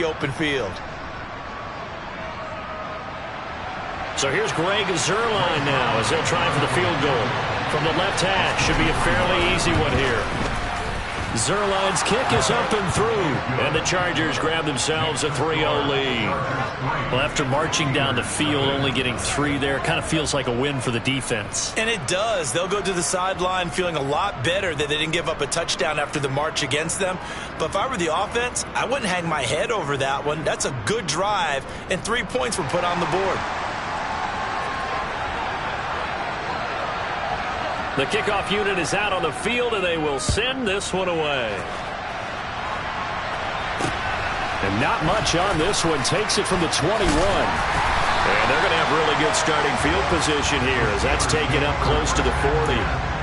open field. So here's Greg Zuerlein now as they'll try for the field goal. From the left hash, should be a fairly easy one here. Zuerlein's kick is up and through, and the Chargers grab themselves a 3-0 lead. Well, after marching down the field, only getting 3 there, kind of feels like a win for the defense. And it does. They'll go to the sideline feeling a lot better that they didn't give up a touchdown after the march against them. But if I were the offense, I wouldn't hang my head over that one. That's a good drive, and 3 points were put on the board. The kickoff unit is out on the field, and they will send this one away. And not much on this one. Takes it from the 21. And they're going to have really good starting field position here as that's taken up close to the 40.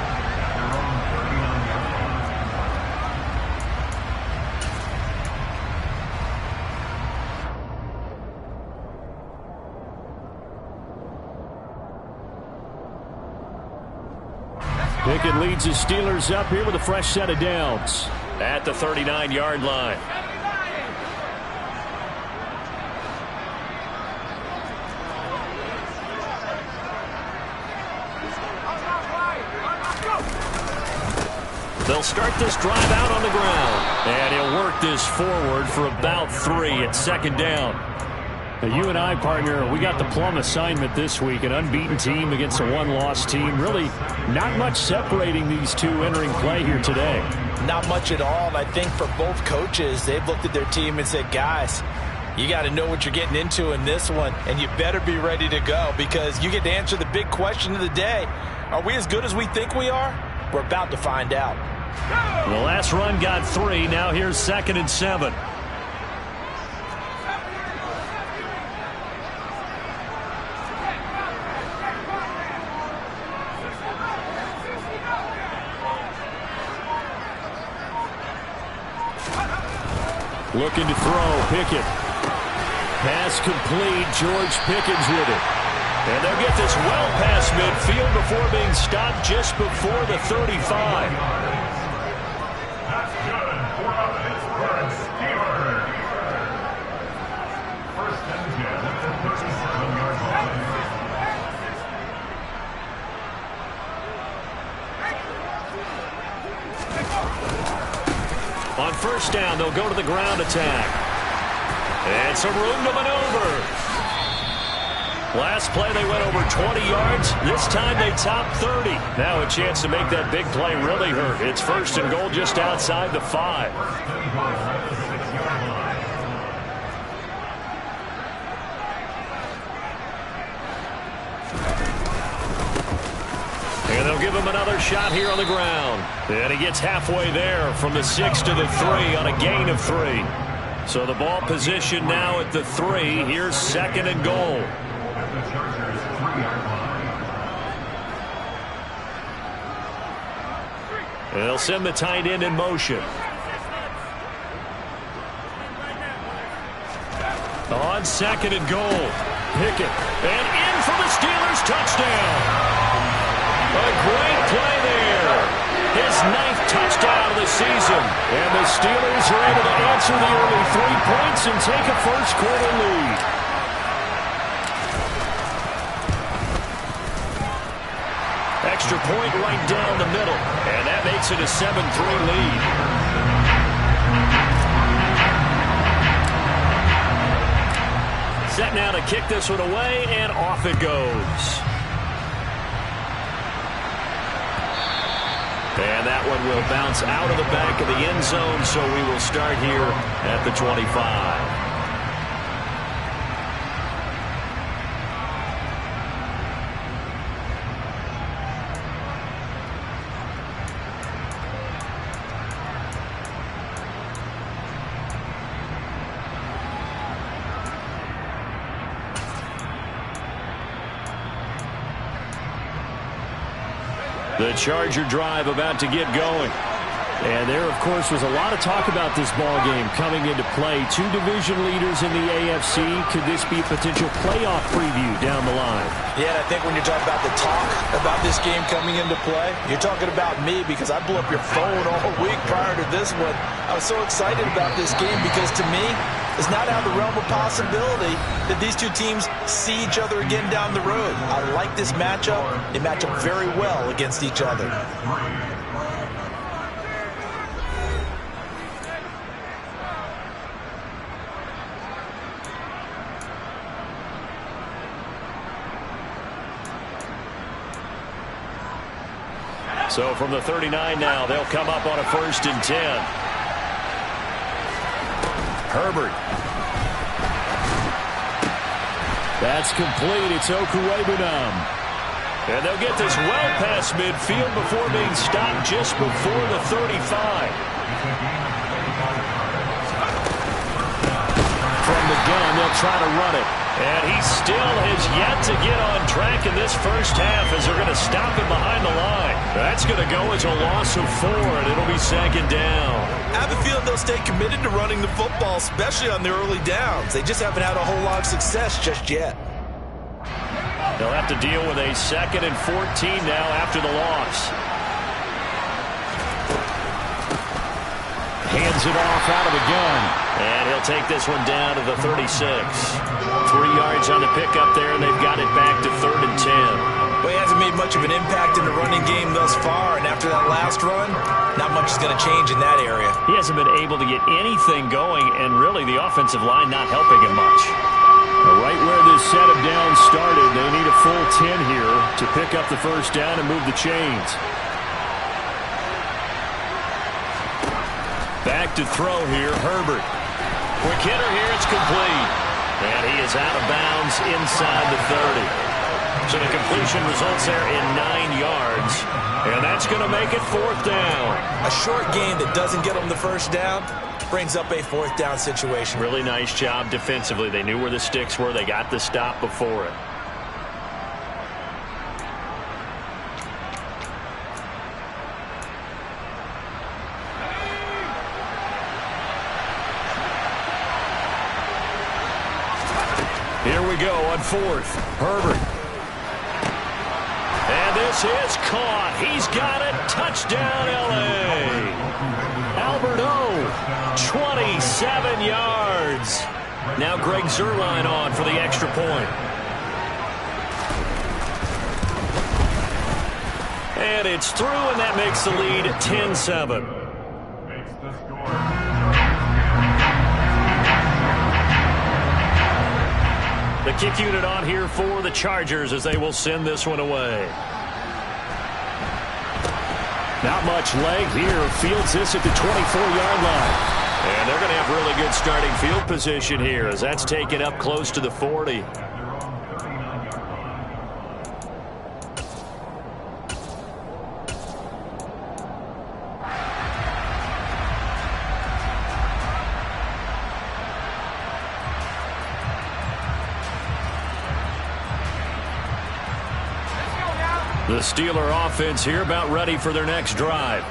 Pickett leads his Steelers up here with a fresh set of downs at the 39-yard line. They'll start this drive out on the ground, and he'll work this forward for about 3 at second down. Now, you and I, partner, we got the plum assignment this week. An unbeaten team against a one-loss team. Really not much separating these two entering play here today. Not much at all. And I think for both coaches, they've looked at their team and said, guys, you got to know what you're getting into in this one, and you better be ready to go because you get to answer the big question of the day. Are we as good as we think we are? We're about to find out. The last run got 3. Now here's 2nd and 7. Looking to throw, Pickett. Pass complete, George Pickens with it. And they'll get this well past midfield before being stopped just before the 35. That's good for the Pittsburgh Steelers. First and 10 at the 37-yard line. On first down, they'll go to the ground attack. And some room to maneuver. Last play, they went over 20 yards. This time, they topped 30. Now a chance to make that big play really hurt. It's 1st and goal just outside the 5. And they'll give him another shot here on the ground. And he gets halfway there from the 6 to the 3 on a gain of 3. So the ball position now at the 3. Here's 2nd and goal. And they'll send the tight end in motion. On 2nd and goal. Pickett. And in for the Steelers touchdown. A great play there. His 9th touchdown of the season. And the Steelers are able to answer the early 3 points and take a first-quarter lead. Extra point right down the middle. And that makes it a 7-3 lead. Set now to kick this one away, and off it goes. And that one will bounce out of the back of the end zone, so we will start here at the 25. The Charger drive about to get going. And there, of course, was a lot of talk about this ball game coming into play. 2 division leaders in the AFC. Could this be a potential playoff preview down the line? Yeah, and I think when you're talking about the talk about this game coming into play, you're talking about me because I blew up your phone all week prior to this one. I was so excited about this game because, to me, it's not out of the realm of possibility that these two teams see each other again down the road. I like this matchup. They match up very well against each other. So from the 39 now, they'll come up on a 1st and 10. Herbert. That's complete. It's Okuwebunam. And they'll get this well past midfield before being stopped just before the 35. From the gun, they'll try to run it. And he still has yet to get on track in this first half as they're going to stop him behind the line. That's going to go as a loss of 4, and it'll be 2nd down. I have a feeling they'll stay committed to running the football, especially on the early downs. They just haven't had a whole lot of success just yet. They'll have to deal with a 2nd and 14 now after the loss. Hands it off out of the gun. And he'll take this one down to the 36. 3 yards on the pickup there, and they've got it back to 3rd and 10. Well, he hasn't made much of an impact in the running game thus far, and after that last run, not much is going to change in that area. He hasn't been able to get anything going, and really the offensive line not helping him much. Right where this set of downs started, they need a full 10 here to pick up the 1st down and move the chains. Back to throw here, Herbert. Quick hitter here, it's complete. And he is out of bounds inside the 30. So the completion results there in 9 yards. And that's going to make it 4th down. A short game that doesn't get them the 1st down brings up a 4th down situation. Really nice job defensively. They knew where the sticks were. They got the stop before it. Here we go on 4th. Herbert. And this is caught. He's got it. Touchdown, L.A. Albert O, 27 yards. Now Greg Zuerlein on for the extra point. And it's through, and that makes the lead 10-7. Makes the score. The kick unit on here for the Chargers as they will send this one away. Not much leg here. Fields this at the 24-yard line. And they're going to have really good starting field position here as that's taken up close to the 40. The Steeler offense here about ready for their next drive.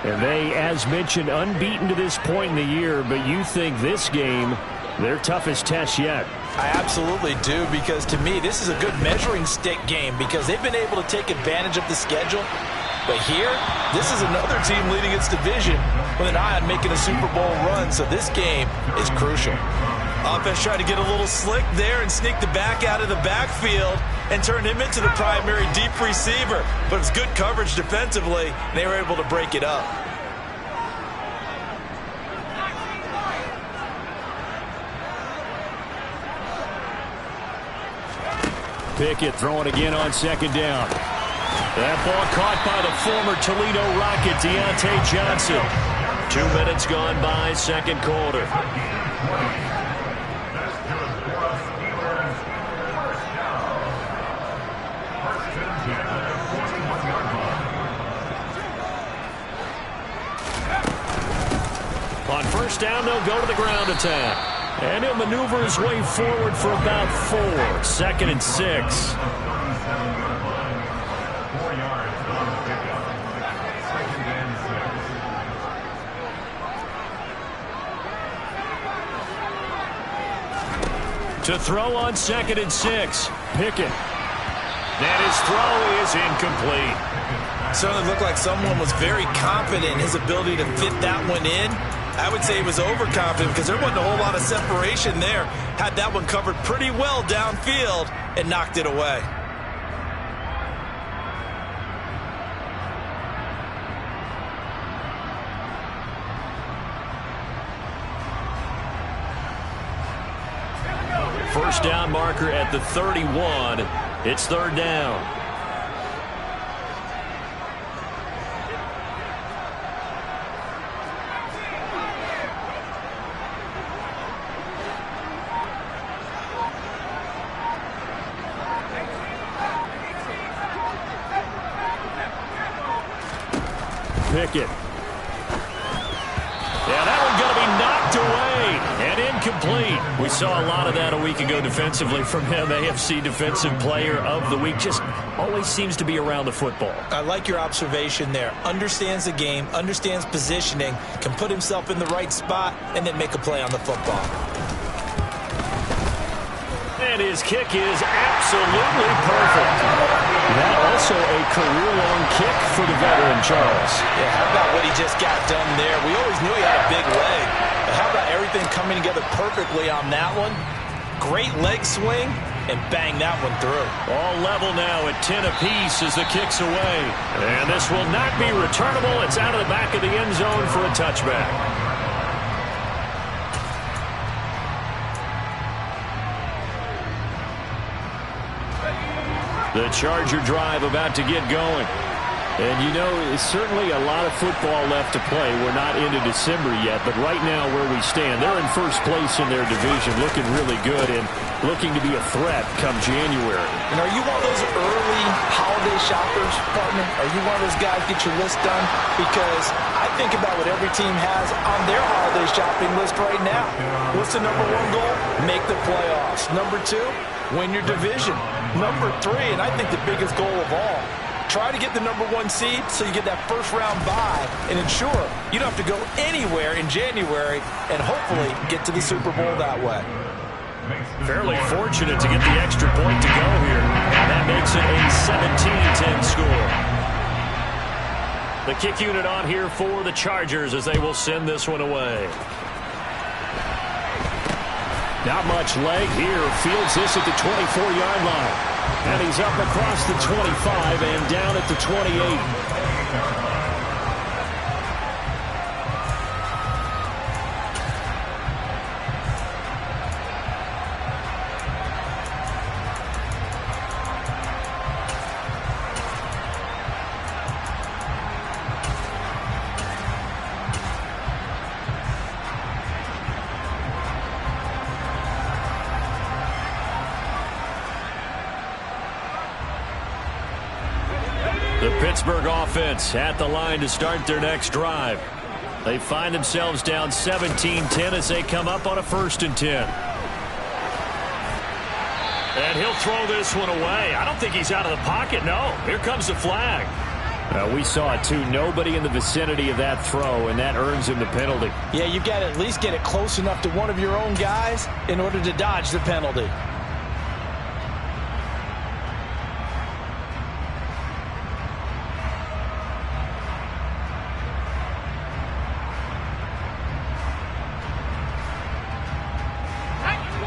And they, as mentioned, unbeaten to this point in the year, but you think this game, their toughest test yet. I absolutely do, because to me, this is a good measuring stick game because they've been able to take advantage of the schedule. But here, this is another team leading its division with an eye on making a Super Bowl run, so this game is crucial. Offense tried to get a little slick there and sneak the back out of the backfield and turn him into the primary deep receiver. But it's good coverage defensively, and they were able to break it up. Pickett throwing again on 2nd down. That ball caught by the former Toledo Rocket, Deontay Johnson. 2 minutes gone by, 2nd quarter. On 1st down, they'll go to the ground attack. And he'll maneuver his way forward for about 4. 2nd and 6. 4 yards on the pickup. 2nd and 6. To throw on 2nd and 6. Pickett. And his throw is incomplete. Certainly looked like someone was very confident in his ability to fit that one in. I would say he was overconfident because there wasn't a whole lot of separation there. Had that one covered pretty well downfield and knocked it away. First down marker at the 31. It's third down. Pickett. Yeah, that one's going to be knocked away and incomplete. We saw a lot of that a week ago defensively from him. AFC Defensive Player of the Week. Just always seems to be around the football. I like your observation there. Understands the game, understands positioning, can put himself in the right spot, and then make a play on the football. And his kick is absolutely perfect. That also a career-long kick for the veteran, Charles. Yeah, how about what he just got done there? We always knew he had a big leg. But how about everything coming together perfectly on that one? Great leg swing, and bang that one through. All level now at 10 apiece as the kick's away. And this will not be returnable. It's out of the back of the end zone for a touchback. The Charger drive about to get going. And, you know, it's certainly a lot of football left to play. We're not into December yet, but right now where we stand, they're in first place in their division, looking really good and looking to be a threat come January. And are you one of those early holiday shoppers, partner? Are you one of those guys get your list done? Because I think about what every team has on their holiday shopping list right now. What's the number one goal? Make the playoffs. Number two, win your division. Number three, and I think the biggest goal of all, try to get the number one seed so you get that first round bye and ensure you don't have to go anywhere in January and hopefully get to the Super Bowl that way. Fairly fortunate to get the extra point to go here. And that makes it a 17-10 score. The kick unit on here for the Chargers as they will send this one away. Not much leg here. Fields this at the 24-yard line. And he's up across the 25 and down at the 28. The Pittsburgh offense at the line to start their next drive. They find themselves down 17-10 as they come up on a 1st and 10. And he'll throw this one away. I don't think he's out of the pocket, no. Here comes the flag. We saw it too. Nobody in the vicinity of that throw, and that earns him the penalty. Yeah, you've got to at least get it close enough to one of your own guys in order to dodge the penalty.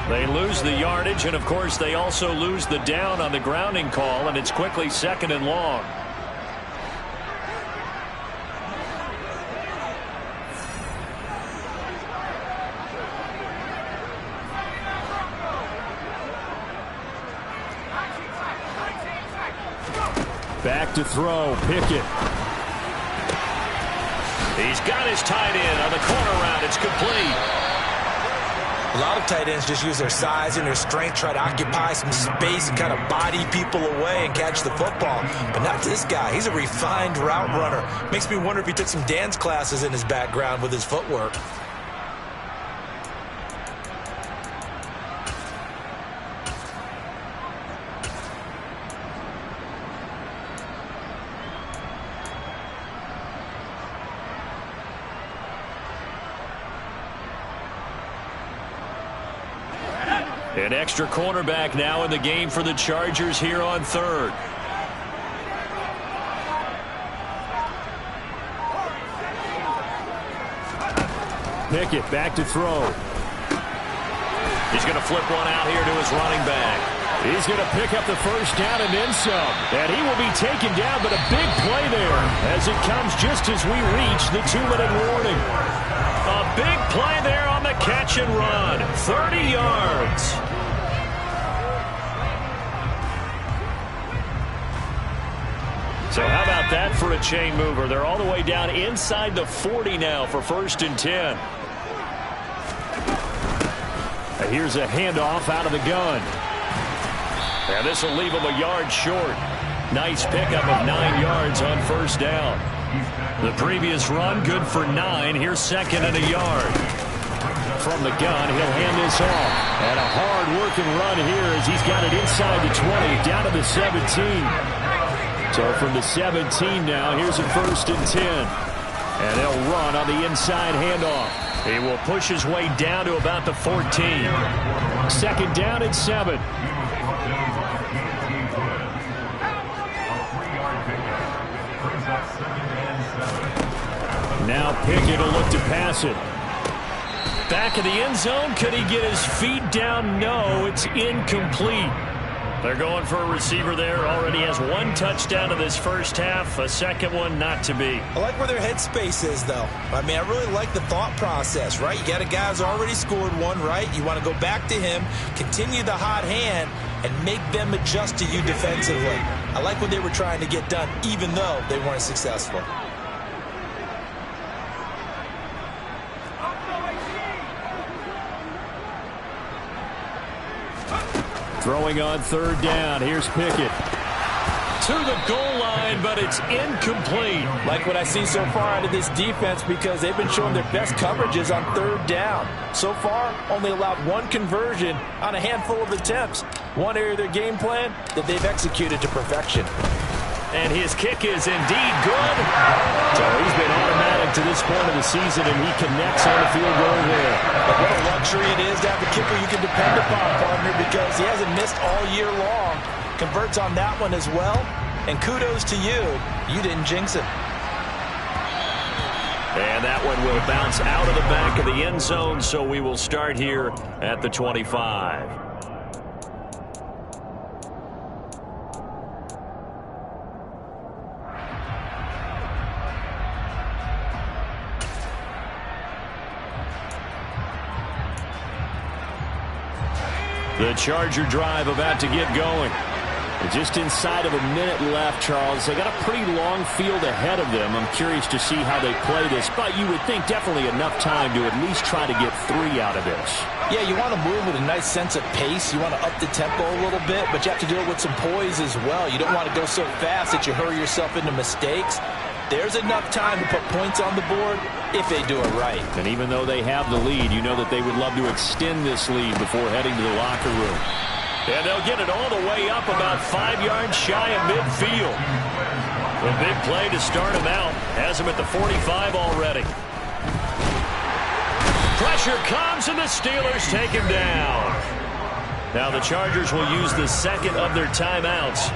They lose the yardage, and of course they also lose the down on the grounding call, and it's quickly 2nd and long. Back to throw, Pickett. He's got his tight end on the corner route. It's complete. A lot of tight ends just use their size and their strength, try to occupy some space and kind of body people away and catch the football. But not this guy. He's a refined route runner. Makes me wonder if he took some dance classes in his background with his footwork. An extra cornerback now in the game for the Chargers here on 3rd. Pickett back to throw. He's going to flip one out here to his running back. He's going to pick up the first down and then some. And he will be taken down, but a big play there as it comes just as we reach the 2-minute warning. A big play there on the catch and run. 30 yards. So how about that for a chain mover? They're all the way down inside the 40 now for 1st and 10. Here's a handoff out of the gun. And this will leave him a yard short. Nice pickup of 9 yards on 1st down. The previous run, good for 9. Here's 2nd and a yard. From the gun, he'll hand this off. And a hard-working run here as he's got it inside the 20, down to the 17. So from the 17 now, here's a 1st and 10. And they'll run on the inside handoff. He will push his way down to about the 14. 2nd down and 7. Now Pickett will look to pass it. Back of the end zone. Could he get his feet down? No, it's incomplete. They're going for a receiver there. Already has 1 touchdown in this first half. A 2nd one not to be. I like where their headspace is, though. I mean, I really like the thought process, right? You got a guy who's already scored 1, right? You want to go back to him, continue the hot hand, and make them adjust to you defensively. I like what they were trying to get done, even though they weren't successful. Throwing on 3rd down. Here's Pickett. To the goal line, but it's incomplete. Like what I see so far out of this defense because they've been showing their best coverages on 3rd down. So far, only allowed 1 conversion on a handful of attempts. One area of their game plan that they've executed to perfection. And his kick is indeed good. So he's been automatic to this point of the season, and he connects on the field goal there. But what a luxury it is to have a kicker you can depend upon, partner, because he hasn't missed all year long. Converts on that one as well. And kudos to you. You didn't jinx him. And that one will bounce out of the back of the end zone, so we will start here at the 25. The Charger drive about to get going. Just inside of a minute left, Charles. They got a pretty long field ahead of them. I'm curious to see how they play this, but you would think definitely enough time to at least try to get 3 out of this. Yeah, you want to move with a nice sense of pace. You want to up the tempo a little bit, but you have to do it with some poise as well. You don't want to go so fast that you hurry yourself into mistakes. There's enough time to put points on the board if they do it right. And even though they have the lead, you know that they would love to extend this lead before heading to the locker room. And they'll get it all the way up about 5 yards shy of midfield. A big play to start him out. Has him at the 45 already. Pressure comes, and the Steelers take him down. Now the Chargers will use the 2nd of their timeouts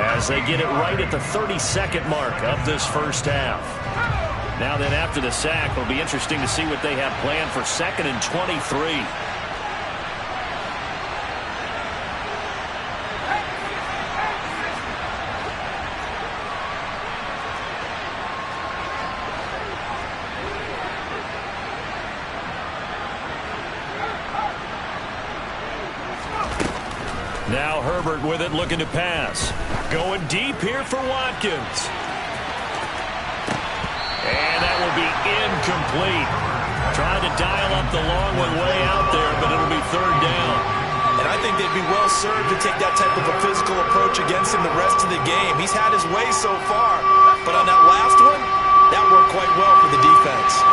as they get it right at the 32nd mark of this first half. Now then, after the sack, it'll be interesting to see what they have planned for 2nd and 23. Now Herbert with it, looking to pass. Going deep here for Watkins. And that will be incomplete. Trying to dial up the long one way out there, but it'll be 3rd down. And I think they'd be well served to take that type of a physical approach against him the rest of the game. He's had his way so far, but on that last one, that worked quite well for the defense.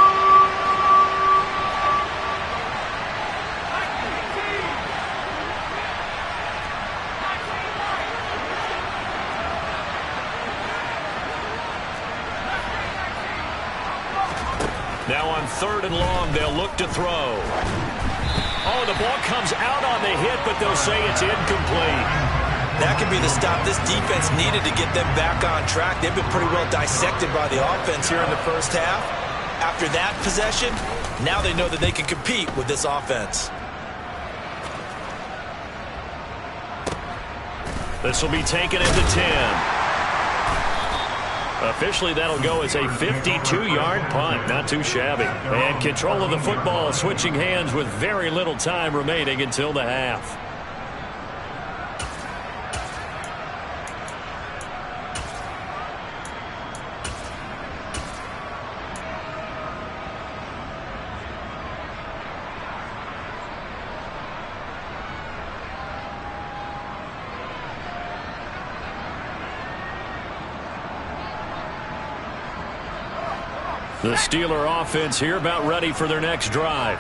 Now on 3rd and long, they'll look to throw. Oh, the ball comes out on the hit, but they'll say it's incomplete. That could be the stop this defense needed to get them back on track. They've been pretty well dissected by the offense here in the first half. After that possession, Now they know that they can compete with this offense. This will be taken at the 10. Officially, that'll go as a 52-yard punt. Not too shabby. And control of the football switching hands with very little time remaining until the half. The Steeler offense here about ready for their next drive.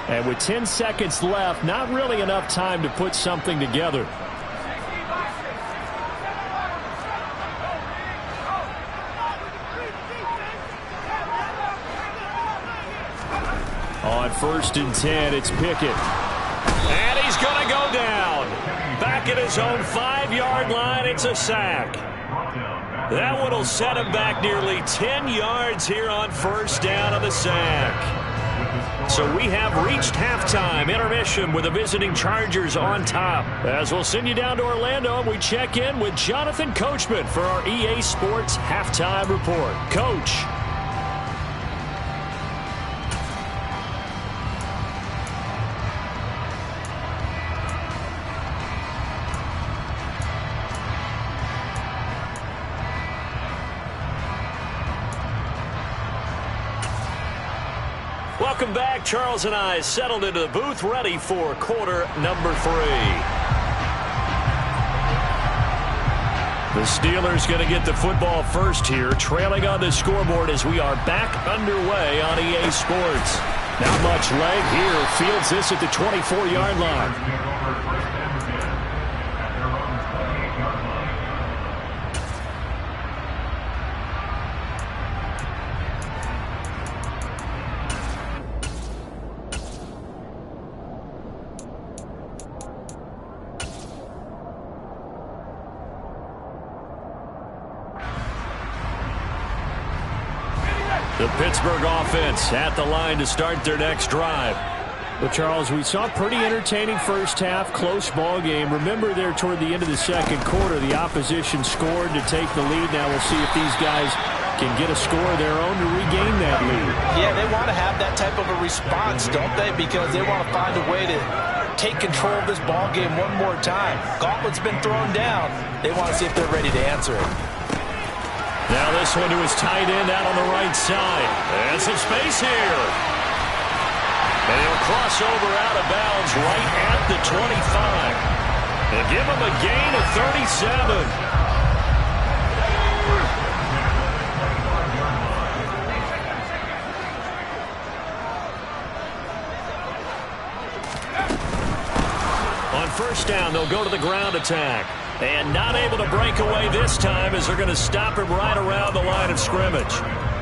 And with 10 seconds left, not really enough time to put something together. On 1st and 10, it's Pickett. And he's going to go down. Back at his own 5-yard line, it's a sack. That one will set him back nearly 10 yards here on 1st down on the sack. So we have reached halftime intermission with the visiting Chargers on top. As we'll send you down to Orlando, and we check in with Jonathan Coachman for our EA Sports Halftime Report. Coach. Welcome back. Charles and I settled into the booth, ready for quarter number 3. The Steelers going to get the football first here, trailing on the scoreboard as we are back underway on EA Sports. Not much leg here. Fields this at the 24-yard line. The Pittsburgh offense at the line to start their next drive. Well, Charles, we saw a pretty entertaining first half, close ball game. Remember there toward the end of the second quarter, the opposition scored to take the lead. Now we'll see if these guys can get a score of their own to regain that lead. Yeah, they want to have that type of a response, don't they? Because they want to find a way to take control of this ball game one more time. Gauntlet's been thrown down. They want to see if they're ready to answer it. Now this one to his tight end out on the right side. And some space here. And he'll cross over out of bounds right at the 25. And give him a gain of 37. On 1st down, they'll go to the ground attack. And not able to break away this time as they're going to stop him right around the line of scrimmage.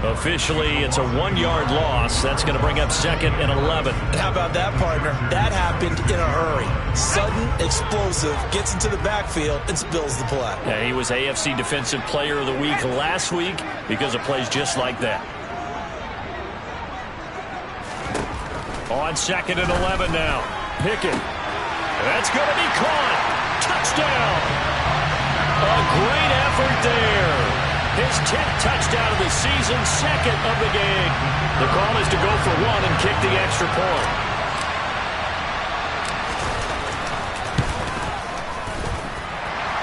Officially, it's a 1-yard loss. That's going to bring up 2nd and 11. How about that, partner? That happened in a hurry. Sudden, explosive, gets into the backfield, and spills the play. Yeah, he was AFC Defensive Player of the Week last week because of plays just like that. On 2nd and 11 now. Pickett. That's going to be caught. Touchdown. A great effort there. His 10th touchdown of the season, 2nd of the game. The call is to go for 1 and kick the extra point.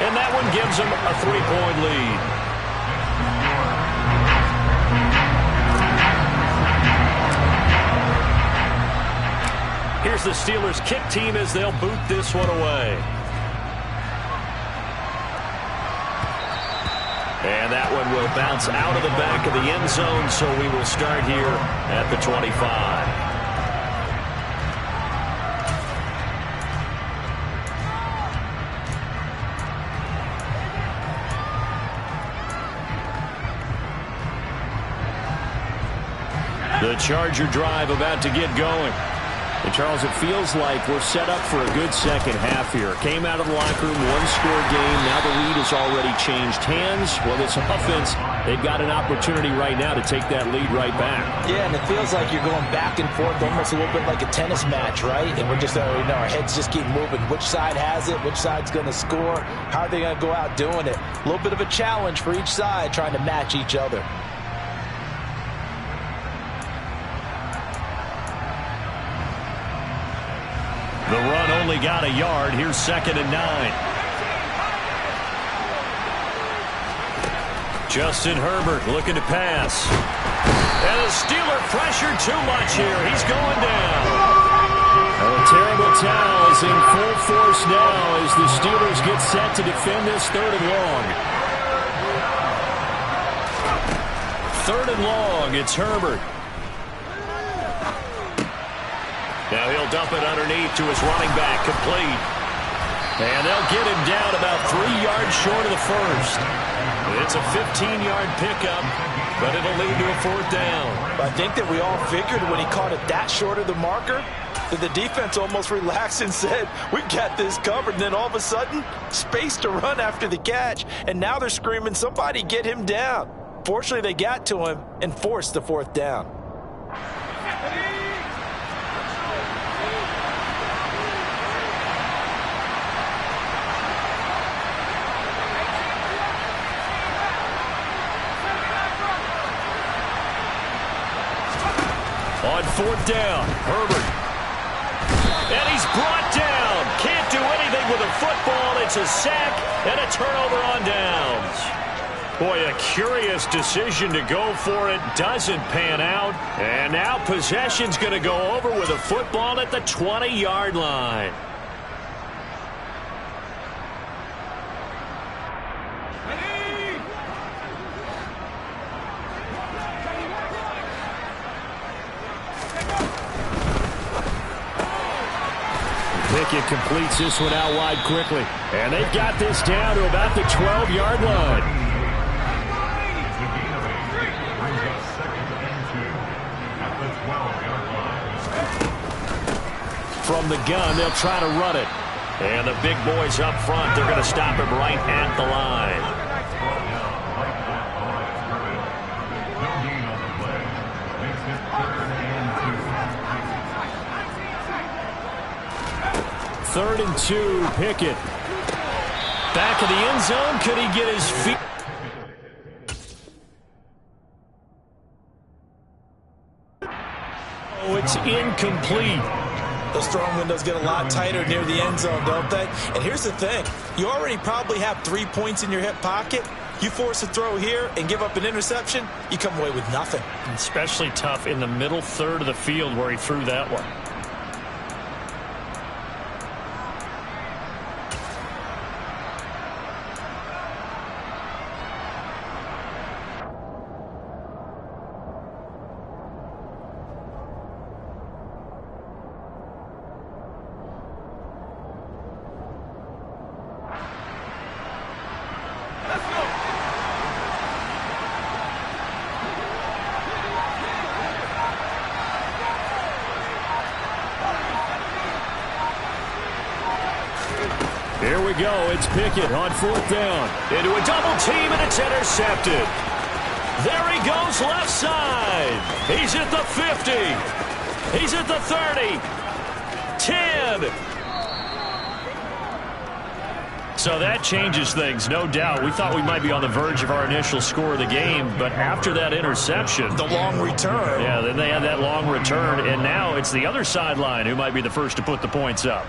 And that one gives him a 3-point lead. Here's the Steelers kick team as they'll boot this one away. And that one will bounce out of the back of the end zone, so we will start here at the 25. The Charger drive about to get going. And, Charles, it feels like we're set up for a good second half here. Came out of the locker room, one-score game. Now the lead has already changed hands. Well, this offense, they've got an opportunity right now to take that lead right back. Yeah, and it feels like you're going back and forth almost a little bit like a tennis match, right? And we're just, our heads just keep moving. Which side has it? Which side's going to score? How are they going to go out doing it? A little bit of a challenge for each side trying to match each other. The run only got a yard. Here's 2nd and 9. Justin Herbert looking to pass. And the Steeler pressured too much here. He's going down. A terrible towel is in full force now as the Steelers get set to defend this 3rd and long. 3rd and long. It's Herbert. Now he'll dump it underneath to his running back, complete. And they'll get him down about 3 yards short of the first. It's a 15-yard pickup, but it'll lead to a 4th down. I think that we all figured when he caught it that short of the marker that the defense almost relaxed and said, we got this covered. And then all of a sudden, space to run after the catch. And now they're screaming, somebody get him down. Fortunately, they got to him and forced the 4th down. On 4th down, Herbert. And he's brought down. Can't do anything with a football. It's a sack and a turnover on downs. Boy, a curious decision to go for it. Doesn't pan out. And now possession's going to go over with a football at the 20-yard line. Pickett completes this one out wide quickly. And they've got this down to about the 12-yard line. From the gun, they'll try to run it. And the big boys up front, they're going to stop him right at the line. Third and 2, Pickett. Back of the end zone. Could he get his feet? Oh, it's incomplete. Those throwing windows get a lot tighter near the end zone, don't they? And here's the thing. You already probably have 3 points in your hip pocket. You force a throw here and give up an interception, you come away with nothing. Especially tough in the middle third of the field where he threw that one. Here we go. It's Pickett on 4th down. Into a double team, and it's intercepted. There he goes left side. He's at the 50. He's at the 30. 10. So that changes things, no doubt. We thought we might be on the verge of our initial score of the game, but after that interception, The long return. yeah, then they had that long return, and now it's the other sideline who might be the first to put the points up.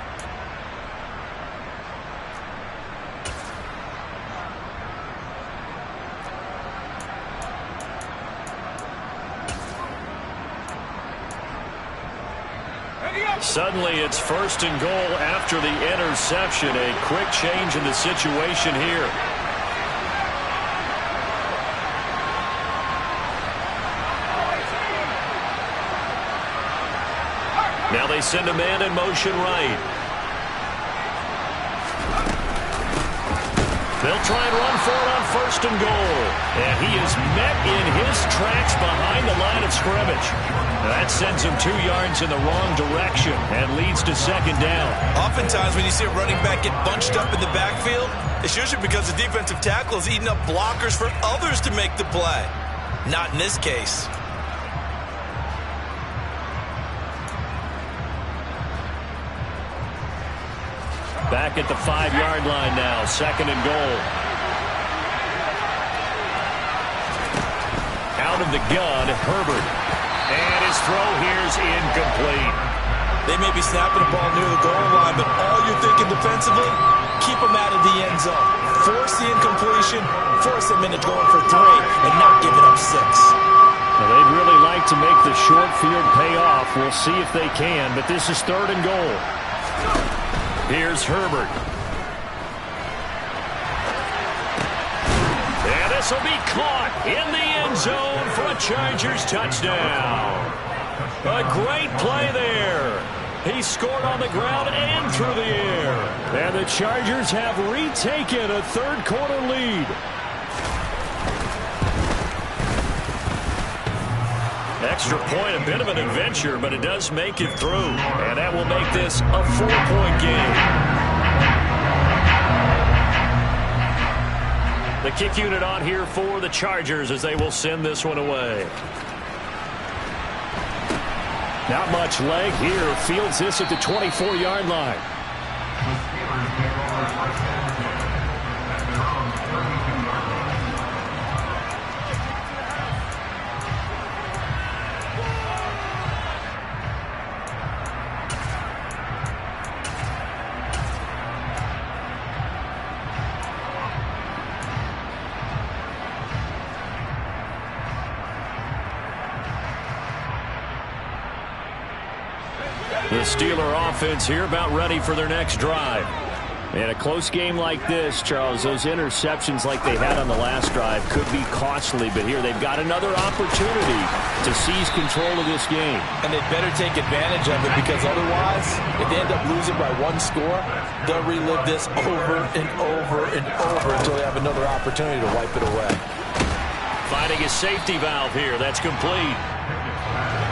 Suddenly it's 1st and goal after the interception. A quick change in the situation here. Now they send a man in motion right. They'll They'll try and run for it on 1st and goal. And he is met in his tracks behind the line of scrimmage. That sends him 2 yards in the wrong direction and leads to 2nd down. Oftentimes when you see a running back get bunched up in the backfield, it's usually because the defensive tackle is eating up blockers for others to make the play. Not in this case. Back at the 5-yard line now, 2nd and goal. Out of the gun, Herbert. And his throw here's incomplete. They may be snapping the ball near the goal line, but all you're thinking defensively, keep them out of the end zone. Force the incompletion, force them into going for 3, and not giving up 6. Well, they'd really like to make the short field pay off. We'll see if they can, but this is 3rd and goal. Here's Herbert. And this will be caught in the end zone for a Chargers touchdown. A great play there. He scored on the ground and through the air. And the Chargers have retaken a 3rd quarter lead. Extra point, a bit of an adventure, but it does make it through. And that will make this a 4-point game. The kick unit on here for the Chargers as they will send this one away. Not much leg here. Fields this at the 24-yard line. The Steeler offense here about ready for their next drive. In a close game like this, Charles, those interceptions like they had on the last drive could be costly, but here they've got another opportunity to seize control of this game. And they better take advantage of it, because otherwise, if they end up losing by 1 score, they'll relive this over and over and over until they have another opportunity to wipe it away. Finding a safety valve here. That's complete.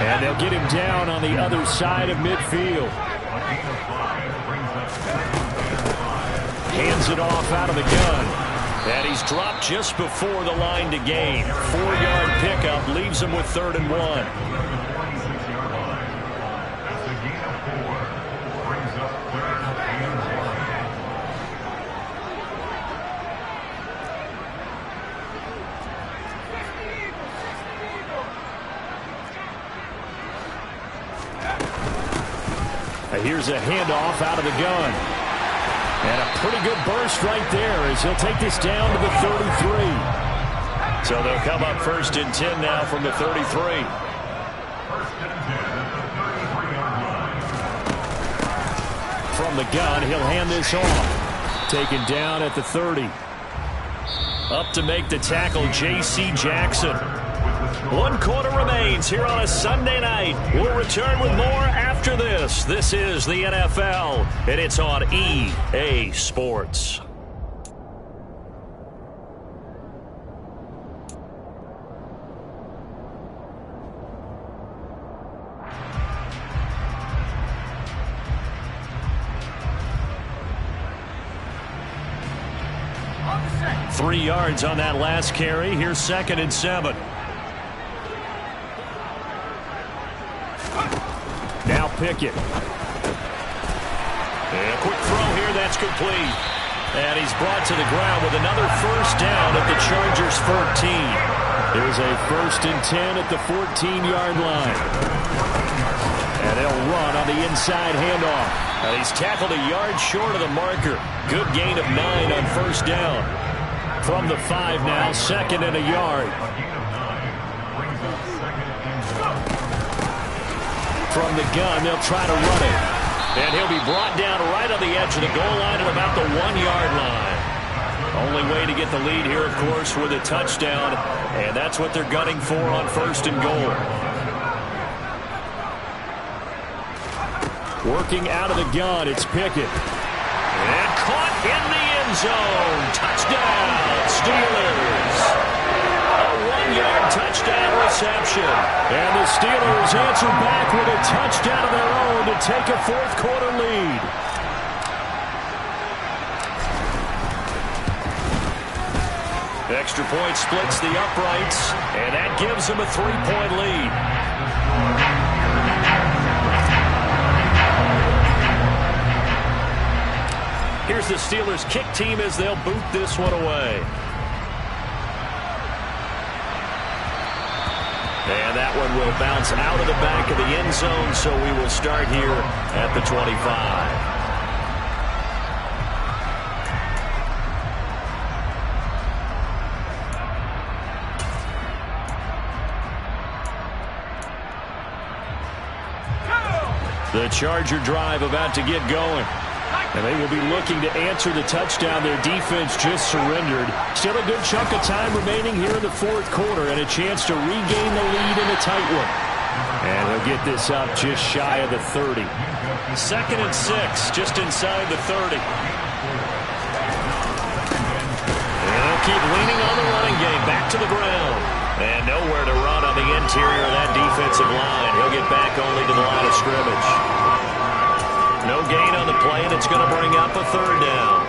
And they'll get him down on the other side of midfield. Hands it off out of the gun. And he's dropped just before the line to gain. 4-yard pickup leaves him with 3rd and 1. Here's a handoff out of the gun. And a pretty good burst right there as he'll take this down to the 33. So they'll come up 1st and 10 now from the 33. From the gun, he'll hand this off. Taken down at the 30. Up to make the tackle, J.C. Jackson. 1 quarter remains here on a Sunday night. We'll return with more after this. This is the NFL, and it's on EA Sports. Three yards on that last carry. Here's 2nd and 7. Now Pickett. And a quick throw here, that's complete. And he's brought to the ground with another 1st down at the Chargers' 14. There's a 1st and 10 at the 14-yard line. And they'll run on the inside handoff. And he's tackled a yard short of the marker. Good gain of 9 on 1st down. From the 5 now, 2nd and a yard. From the gun, they'll try to run it. And he'll be brought down right on the edge of the goal line at about the 1-yard line. Only way to get the lead here, of course, with a touchdown. And that's what they're gunning for on 1st and goal. Working out of the gun, it's Pickett. And caught in the end end zone. Touchdown, Steelers. A 1-yard touchdown reception. And the Steelers answer back with a touchdown of their own to take a fourth-quarter lead. Extra point splits the uprights, and that gives them a 3-point lead. Here's the Steelers kick team as they'll boot this one away. And that one will bounce out of the back of the end zone, so we will start here at the 25. The Charger drive about to get going. And they will be looking to answer the touchdown their defense just surrendered. Still a good chunk of time remaining here in the fourth quarter and a chance to regain the lead in a tight one. And they'll get this up just shy of the 30. 2nd and 6, just inside the 30. And they'll keep leaning on the running game. Back to the ground. And nowhere to run on the interior of that defensive line. He'll get back only to the line of scrimmage. No gain on the play, and it's going to bring up a 3rd down.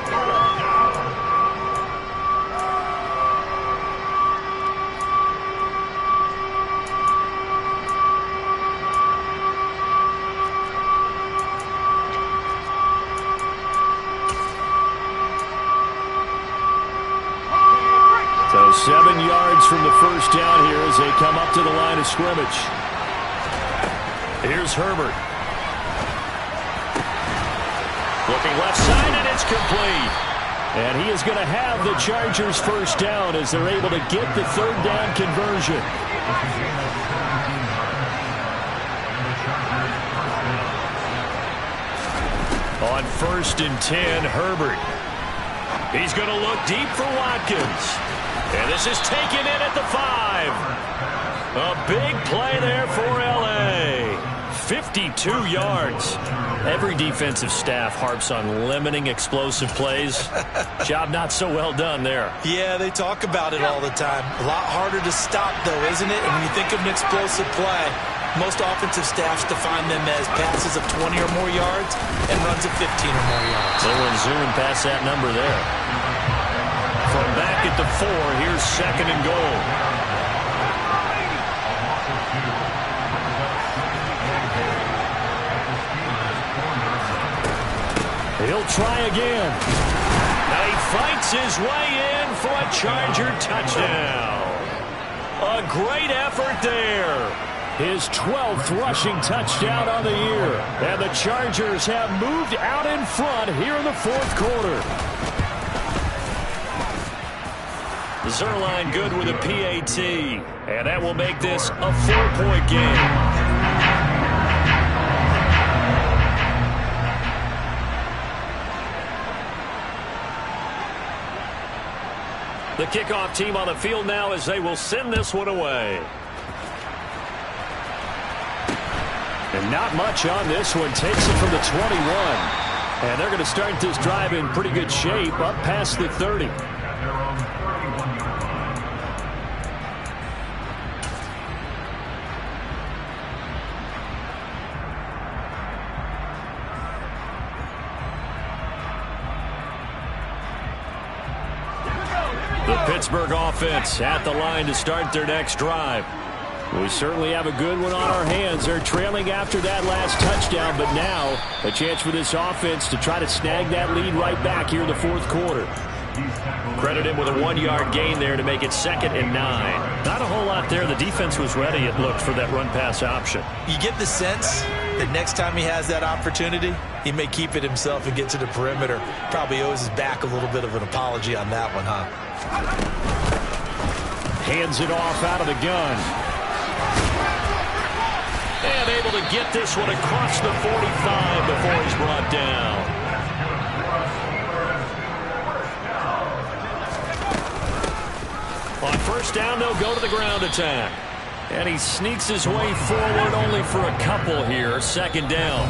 So 7 yards from the first down here as they come up to the line of scrimmage. Here's Herbert. Looking left side, and it's complete. And he is going to have the Chargers first down as they're able to get the 3rd down conversion. On 1st and 10, Herbert. He's going to look deep for Watkins. And this is taken in at the 5. A big play there for L.A. 52 yards. Every defensive staff harps on limiting explosive plays. Job not so well done there. Yeah, they talk about it all the time. A lot harder to stop, though, isn't it? And when you think of an explosive play, most offensive staffs define them as passes of 20 or more yards and runs of 15 or more yards. They went zooming past that number there. From back at the 4, here's 2nd and goal. He'll try again. Now he fights his way in for a Charger touchdown. A great effort there. His 12th rushing touchdown on the year. And the Chargers have moved out in front here in the fourth quarter. Zuerlein good with a PAT. And that will make this a 4-point game. The kickoff team on the field now as they will send this one away. And not much on this one. Takes it from the 21. And they're going to start this drive in pretty good shape up past the 30. The Pittsburgh offense at the line to start their next drive. We certainly have a good one on our hands. They're trailing after that last touchdown, but now a chance for this offense to try to snag that lead right back here in the fourth quarter. Credit him with a 1-yard gain there to make it 2nd and 9. Not a whole lot there. The defense was ready, it looked, for that run-pass option. You get the sense that next time he has that opportunity, he may keep it himself and get to the perimeter. Probably owes his back a little bit of an apology on that one, huh? Hands it off out of the gun. And able to get this one across the 45 before he's brought down. On 1st down, they'll go to the ground attack. And he sneaks his way forward only for a couple here. 2nd down.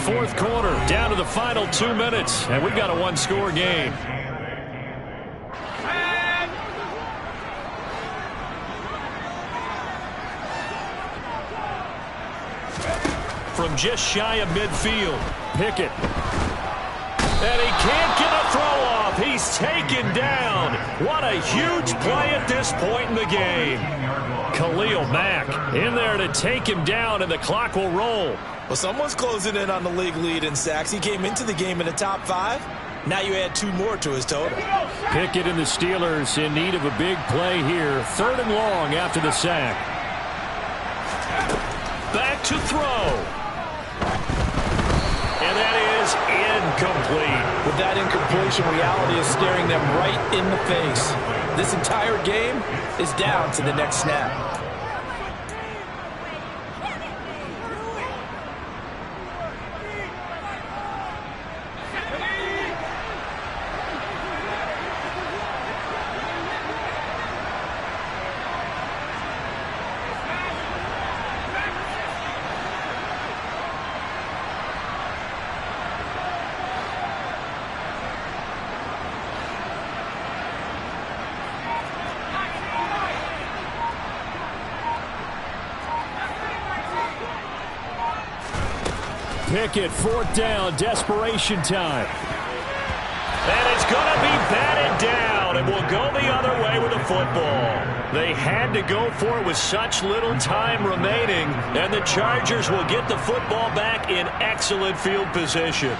fourth quarter, down to the final 2 minutes, and we've got a one-score game. From just shy of midfield, Pickett. And he can't get a throw off. He's taken down. What a huge play at this point in the game. Khalil Mack in there to take him down, and the clock will roll. Well, someone's closing in on the league lead in sacks. He came into the game in the top 5. Now you add 2 more to his total. Pickett and the Steelers in need of a big play here. 3rd and long after the sack. Back to throw. And that is incomplete. With that incompletion, reality is staring them right in the face. This entire game is down to the next snap. Pickett, 4th down, desperation time. And it's going to be batted down, and will go the other way with the football. They had to go for it with such little time remaining, and the Chargers will get the football back in excellent field position.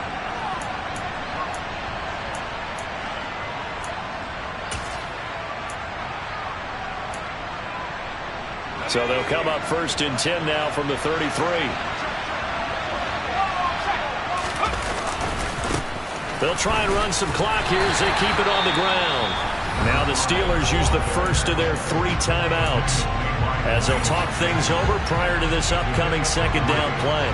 So they'll come up 1st and 10 now from the 33. They'll try and run some clock here as they keep it on the ground. Now the Steelers use the first of their 3 timeouts as they'll talk things over prior to this upcoming 2nd down play.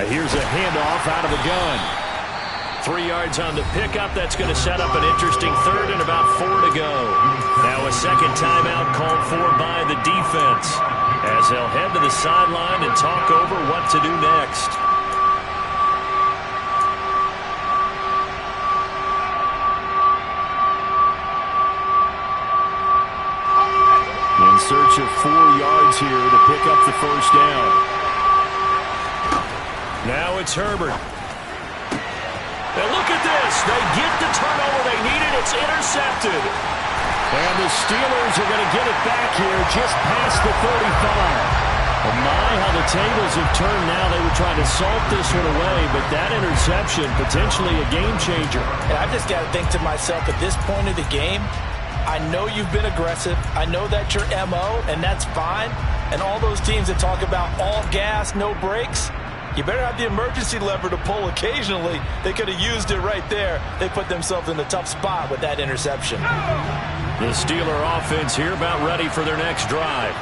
Here's a handoff out of the gun. 3 yards on the pickup. That's going to set up an interesting 3rd and about 4 to go. Now a 2nd timeout called for by the defense as they'll head to the sideline and talk over what to do next. In search of 4 yards here to pick up the 1st down. Now it's Herbert. And look at this. They get the turnover they needed. It's intercepted. And the Steelers are going to get it back here just past the 35. Oh my, how the tables have turned now. They were trying to salt this one away, but that interception, potentially a game changer. And I've just got to think to myself, at this point of the game, I know you've been aggressive. I know that's your MO, and that's fine. And all those teams that talk about all gas, no brakes, you better have the emergency lever to pull occasionally. They could have used it right there. They put themselves in a tough spot with that interception. The Steeler offense here about ready for their next drive.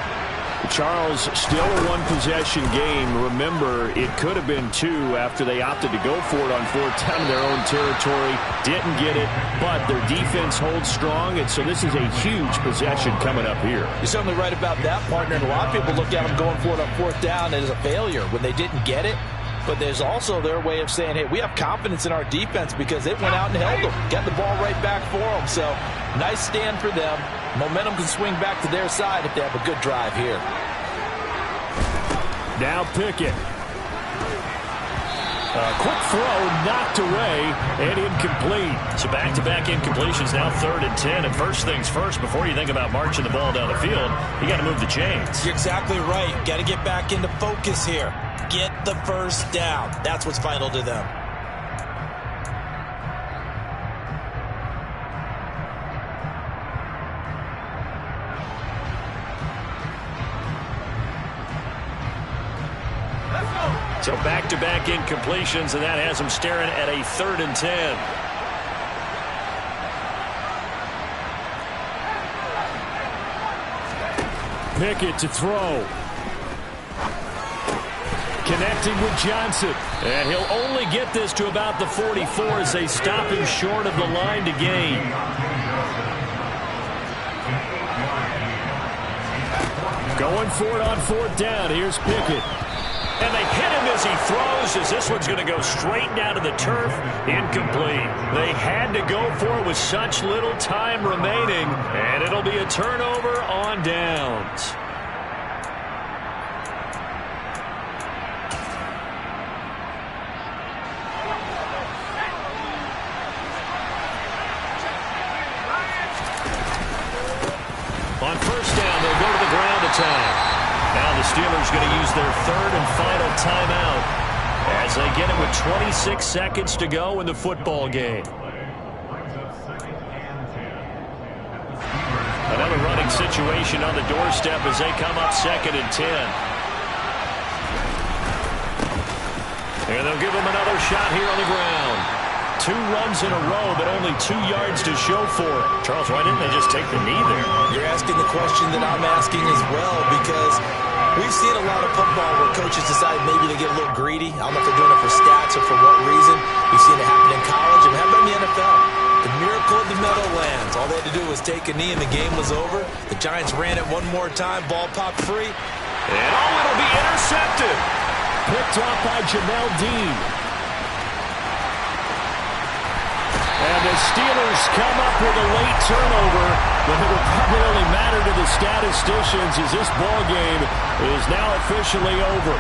Charles, still a 1-possession game. Remember, it could have been 2 after they opted to go for it on 4th down in their own territory. Didn't get it, but their defense holds strong, and so this is a huge possession coming up here. You're certainly right about that, partner. And a lot of people look at them going for it on 4th down as a failure when they didn't get it. But there's also their way of saying, hey, we have confidence in our defense because it went out and held them. Got the ball right back for them. So nice stand for them. Momentum can swing back to their side if they have a good drive here. Now Pickett. Quick throw, knocked away, and incomplete. So back-to-back incompletions, now 3rd and 10. And first things first, before you think about marching the ball down the field, you got to move the chains. You're exactly right. Got to get back into focus here. Get the first down. That's what's vital to them. So back-to-back incompletions, and that has them staring at a 3rd and 10. Pickett to throw. Connecting with Johnson. And he'll only get this to about the 44 as they stop him short of the line to gain. Going for it on 4th down. Here's Pickett. And they hit him as he throws, as this one's going to go straight down to the turf. Incomplete. They had to go for it with such little time remaining, and it'll be a turnover on downs. On 1st down, they'll go to the ground attack. Now the Steelers going to use their 3rd and final timeout as they get it with 26 seconds to go in the football game. Another running situation on the doorstep as they come up 2nd and 10. And they'll give them another shot here on the ground. 2 runs in a row, but only 2 yards to show for it. Charles, why didn't they just take the knee there? You're asking the question that I'm asking as well, because we've seen a lot of football where coaches decide maybe to get a little greedy. I don't know if they're doing it for stats or for what reason. We've seen it happen in college and it happened in the NFL. The miracle of the Meadowlands. All they had to do was take a knee and the game was over. The Giants ran it one more time. Ball popped free. And it'll be intercepted. Picked off by Jamel Dean. And the Steelers come up with a late turnover, but it will probably only matter to the statisticians as this ball game is now officially over.